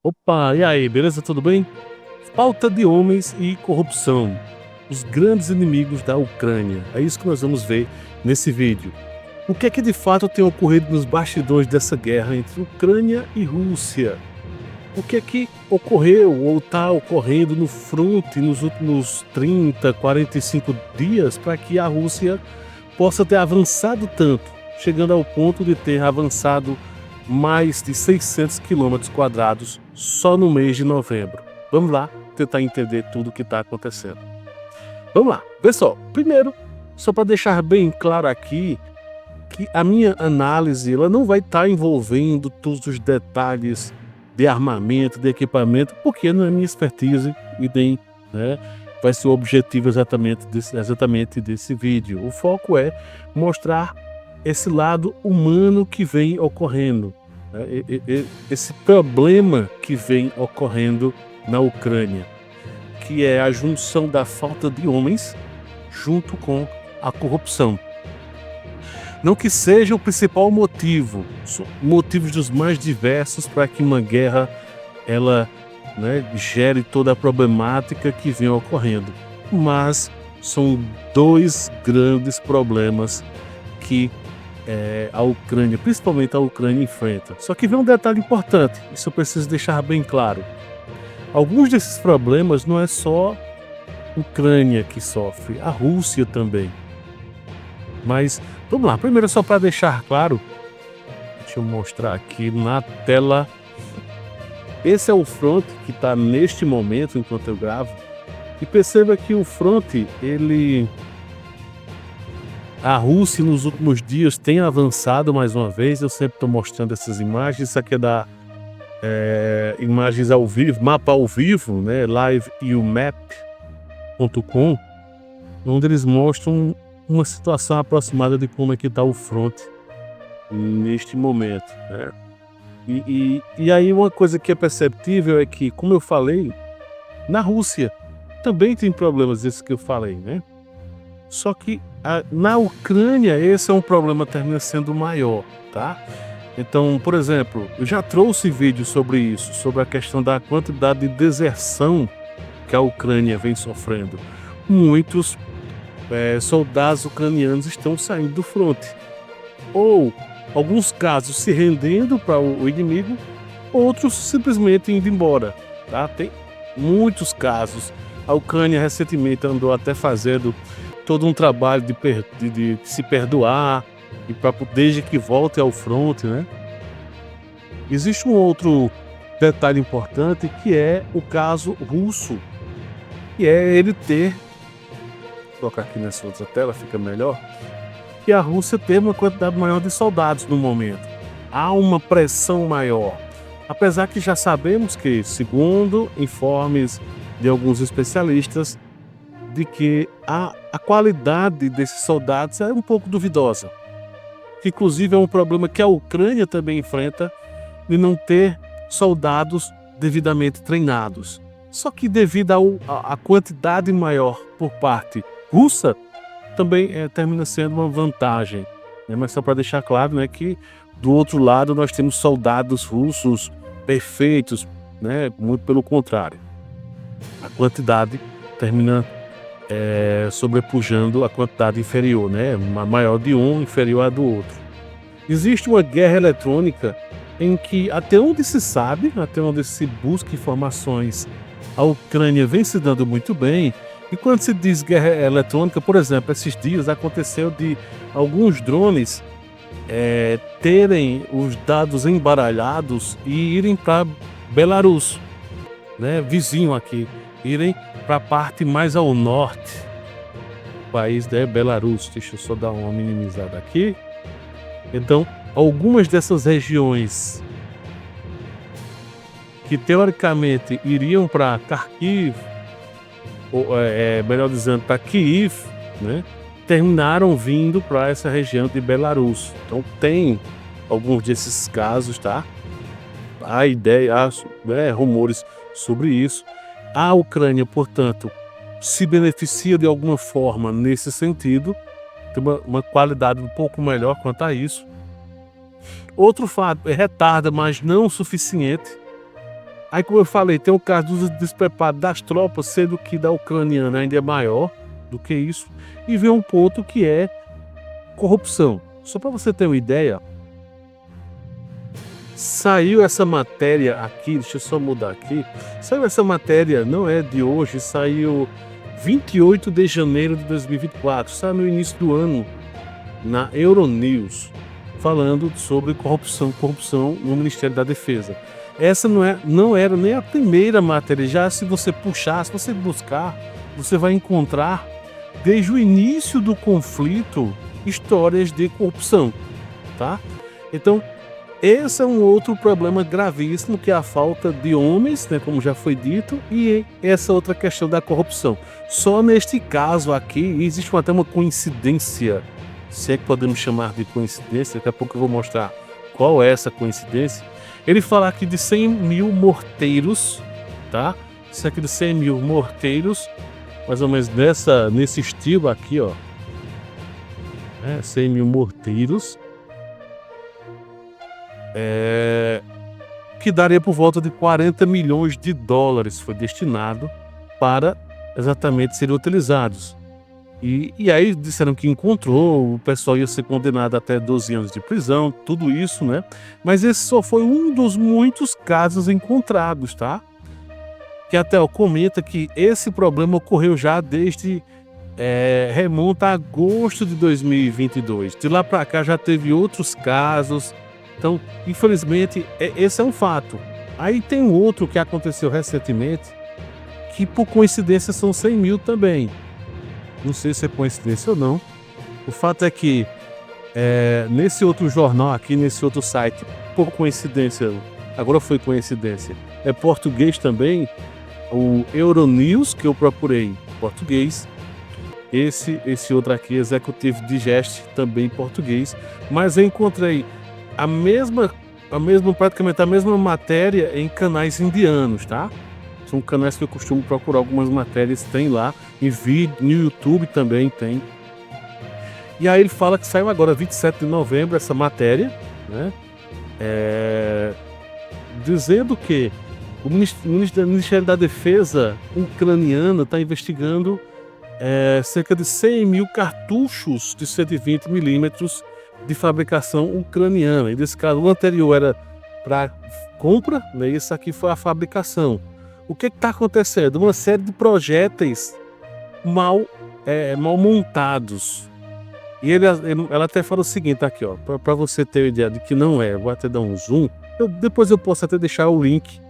Opa, e aí, beleza? Tudo bem? Falta de homens e corrupção. Os grandes inimigos da Ucrânia. É isso que nós vamos ver nesse vídeo. O que é que de fato tem ocorrido nos bastidores dessa guerra entre Ucrânia e Rússia? O que é que ocorreu ou está ocorrendo no fronte nos últimos 30, 45 dias para que a Rússia possa ter avançado tanto, chegando ao ponto de ter avançado mais de 600 quilômetros quadrados só no mês de novembro. Vamos lá tentar entender tudo o que está acontecendo. Vamos lá, pessoal. Primeiro, só para deixar bem claro aqui, que a minha análise ela não vai estar envolvendo todos os detalhes de armamento, de equipamento, porque não é minha expertise e nem vai ser o objetivo exatamente desse vídeo. O foco é mostrar esse lado humano que vem ocorrendo, esse problema que vem ocorrendo na Ucrânia, que é a junção da falta de homens junto com a corrupção. Não que seja o principal motivo, são motivos dos mais diversos para que uma guerra ela gere toda a problemática que vem ocorrendo, mas são dois grandes problemas que a Ucrânia, principalmente a Ucrânia, enfrenta. Só que vem um detalhe importante, isso eu preciso deixar bem claro. Alguns desses problemas não é só a Ucrânia que sofre, a Rússia também. Mas vamos lá, primeiro só para deixar claro, deixa eu mostrar aqui na tela. Esse é o front que está neste momento enquanto eu gravo. E perceba que o front, a Rússia nos últimos dias tem avançado mais uma vez. Eu sempre estou mostrando essas imagens. Isso aqui é da imagens ao vivo, mapa ao vivo, liveumap.com, onde eles mostram uma situação aproximada de como é que está o front neste momento. E aí uma coisa que é perceptível é que, como eu falei, na Rússia também tem problemas esses que eu falei, Só que na Ucrânia esse é um problema que termina sendo maior, tá? Então, por exemplo, eu já trouxe vídeo sobre isso, sobre a questão da quantidade de deserção que a Ucrânia vem sofrendo. Muitos soldados ucranianos estão saindo do fronte, ou alguns casos se rendendo para o inimigo, outros simplesmente indo embora, tá? Tem muitos casos. A Ucrânia recentemente andou até fazendo todo um trabalho de se perdoar e desde que volte ao fronte, Existe um outro detalhe importante que é o caso russo, que é ele ter, vou colocar aqui nessa outra tela, fica melhor, que a Rússia tem uma quantidade maior de soldados no momento. Há uma pressão maior. Apesar que já sabemos que, segundo informes de alguns especialistas, de que a qualidade desses soldados é um pouco duvidosa. Que, inclusive, é um problema que a Ucrânia também enfrenta, de não ter soldados devidamente treinados. Só que devido à quantidade maior por parte russa, também termina sendo uma vantagem. Mas só para deixar claro que do outro lado nós temos soldados russos perfeitos, muito pelo contrário. A quantidade termina sobrepujando a quantidade inferior, uma maior de um, inferior à do outro. Existe uma guerra eletrônica em que, até onde se sabe, até onde se busca informações, a Ucrânia vem se dando muito bem. E quando se diz guerra eletrônica, por exemplo, esses dias aconteceu de alguns drones terem os dados embaralhados e irem para Belarus, vizinho aqui, irem para a parte mais ao norte do país, Belarus. Deixa eu só dar uma minimizada aqui. Então, algumas dessas regiões que teoricamente iriam para Kharkiv, ou melhor dizendo, para Kiev, terminaram vindo para essa região de Belarus. Então tem alguns desses casos, tá? Há rumores sobre isso. A Ucrânia, portanto, se beneficia de alguma forma nesse sentido, tem uma qualidade um pouco melhor quanto a isso. Outro fato, retarda, mas não o suficiente, Aí, como eu falei, tem o caso do despreparo das tropas, sendo que da ucraniana ainda é maior do que isso. E vem um ponto que é corrupção. Só para você ter uma ideia, saiu essa matéria aqui, deixa eu só mudar aqui. Saiu essa matéria, não é de hoje, saiu 28 de janeiro de 2024, saiu no início do ano, na Euronews, falando sobre corrupção no Ministério da Defesa. Essa não era nem a primeira matéria, já se você puxar, se você buscar, você vai encontrar, desde o início do conflito, histórias de corrupção, tá? Então, esse é um outro problema gravíssimo, que é a falta de homens, né, como já foi dito, e essa outra questão da corrupção. Só neste caso aqui, existe até uma coincidência, se é que podemos chamar de coincidência, daqui a pouco eu vou mostrar qual é essa coincidência. Ele fala aqui de 100 mil morteiros, tá? Isso aqui de 100 mil morteiros, mais ou menos nesse estilo aqui, ó. 100 mil morteiros. Que daria por volta de 40 milhões de dólares, foi destinado para exatamente serem utilizados. E aí disseram que encontrou, o pessoal ia ser condenado até 12 anos de prisão, tudo isso, né? Mas esse só foi um dos muitos casos encontrados, tá? Que até comenta que esse problema ocorreu já desde remonta a agosto de 2022. De lá para cá já teve outros casos. Então, infelizmente, esse é um fato. Aí tem um outro que aconteceu recentemente, que por coincidência são 100 mil também. Não sei se é coincidência ou não. O fato é que nesse outro jornal aqui, nesse outro site, por coincidência, agora foi coincidência, é português também, o Euronews, que eu procurei português, esse outro aqui, Executive Digest, também português, mas eu encontrei praticamente a mesma matéria em canais indianos, tá? São canais que eu costumo procurar algumas matérias, tem lá, em vídeo, no YouTube também tem. E aí ele fala que saiu agora, 27 de novembro, essa matéria, né? Dizendo que o Ministério da Defesa ucraniano está investigando cerca de 100 mil cartuchos de 120 milímetros de fabricação ucraniana. E nesse caso, o anterior era para compra, né? Esse aqui foi a fabricação. O que está acontecendo? Uma série de projéteis mal montados. E ela até fala o seguinte aqui, ó, para você ter uma ideia de que não é. Vou até dar um zoom. Depois eu posso até deixar o link.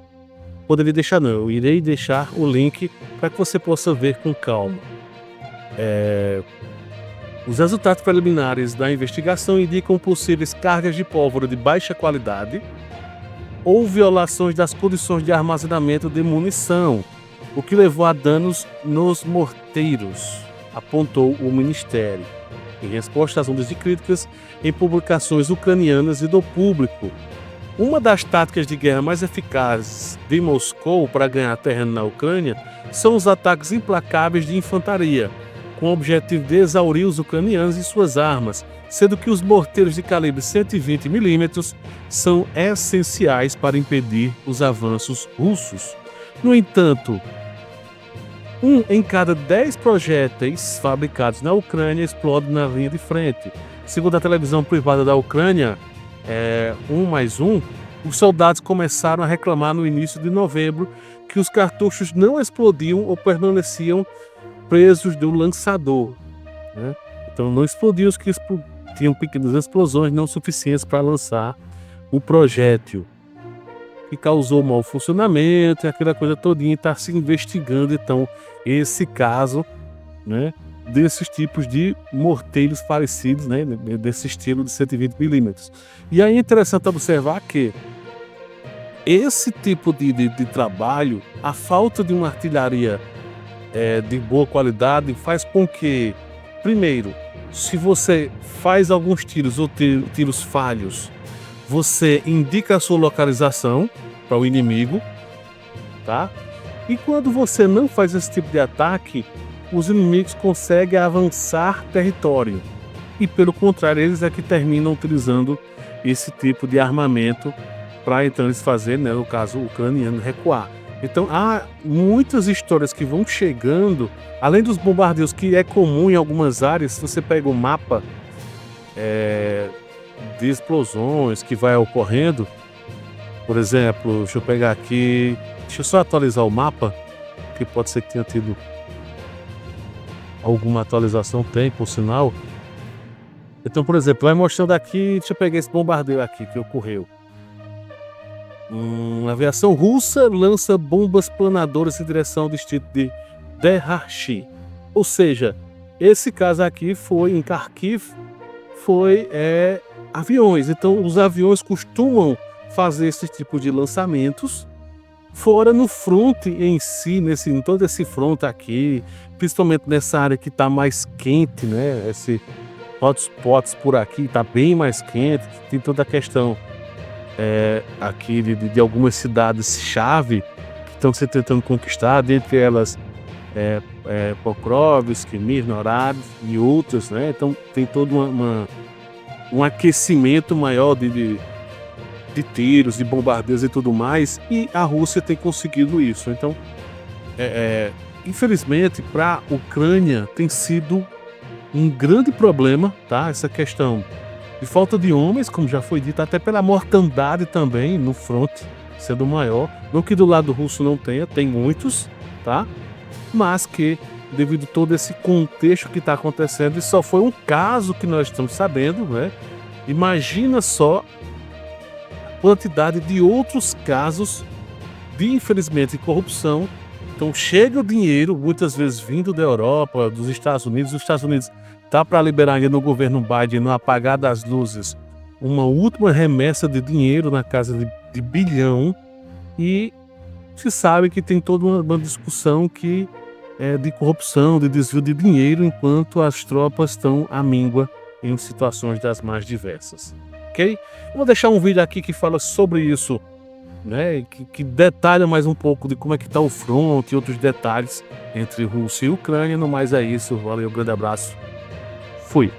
Poderia deixar não, eu irei deixar o link para que você possa ver com calma. Os resultados preliminares da investigação indicam possíveis cargas de pólvora de baixa qualidade ou violações das condições de armazenamento de munição, o que levou a danos nos morteiros, apontou o Ministério, em resposta às ondas de críticas em publicações ucranianas e do público. Uma das táticas de guerra mais eficazes de Moscou para ganhar terreno na Ucrânia são os ataques implacáveis de infantaria, com o objetivo de exaurir os ucranianos e suas armas, sendo que os morteiros de calibre 120 milímetros são essenciais para impedir os avanços russos. No entanto, 1 em cada 10 projéteis fabricados na Ucrânia explode na linha de frente. Segundo a televisão privada da Ucrânia, 1+1, os soldados começaram a reclamar no início de novembro que os cartuchos não explodiam ou permaneciam presos do lançador, né? Então não explodiam, os que tinham pequenas explosões não suficientes para lançar o projétil, que causou mau funcionamento e aquela coisa todinha. Está se investigando então esse caso, né, desses tipos de morteiros parecidos, né, desse estilo de 120 milímetros. E aí é interessante observar que esse tipo de trabalho, a falta de uma artilharia de boa qualidade faz com que, primeiro, se você faz alguns tiros ou tiros falhos, você indica a sua localização para o inimigo, tá? E quando você não faz esse tipo de ataque, os inimigos conseguem avançar território. E pelo contrário, eles é que terminam utilizando esse tipo de armamento para então eles fazerem, né, no caso ucraniano, recuar. Então há muitas histórias que vão chegando, além dos bombardeios que é comum em algumas áreas. Se você pega o mapa de explosões que vai ocorrendo, por exemplo, deixa eu pegar aqui, deixa eu só atualizar o mapa, que pode ser que tenha tido alguma atualização, tem, por sinal. Então, por exemplo, vai mostrando aqui, deixa eu pegar esse bombardeio aqui que ocorreu. A aviação russa lança bombas planadoras em direção ao distrito de Derhashi. Ou seja, esse caso aqui foi em Kharkiv, foi aviões. Então, os aviões costumam fazer esse tipo de lançamentos fora no fronte em si, em todo esse fronte aqui, principalmente nessa área que está mais quente, né? Esse hotspots por aqui está bem mais quente, tem toda a questão aqui de algumas cidades-chave que estão se tentando conquistar, dentre elas Pokrovsk, Mirnorad e outras, né? Então tem todo um aquecimento maior de tiros, de bombardeios e tudo mais, e a Rússia tem conseguido isso. Então, infelizmente, para a Ucrânia tem sido um grande problema, tá? Essa questão de falta de homens, como já foi dito, até pela mortandade também no fronte sendo maior. Não que do lado russo não tenha, tem muitos, tá? Mas que, devido a todo esse contexto que está acontecendo, e só foi um caso que nós estamos sabendo, né? Imagina só a quantidade de outros casos de, infelizmente, corrupção. Então chega o dinheiro, muitas vezes vindo da Europa, dos Estados Unidos. Os Estados Unidos está para liberar ainda no governo Biden, no apagar das luzes, uma última remessa de dinheiro na casa de bilhão. E se sabe que tem toda uma discussão que de corrupção, de desvio de dinheiro, enquanto as tropas estão à míngua em situações das mais diversas. Ok? Vou deixar um vídeo aqui que fala sobre isso, né, que detalha mais um pouco de como é que está o front e outros detalhes entre Rússia e Ucrânia. No mais é isso, valeu, grande abraço, fui!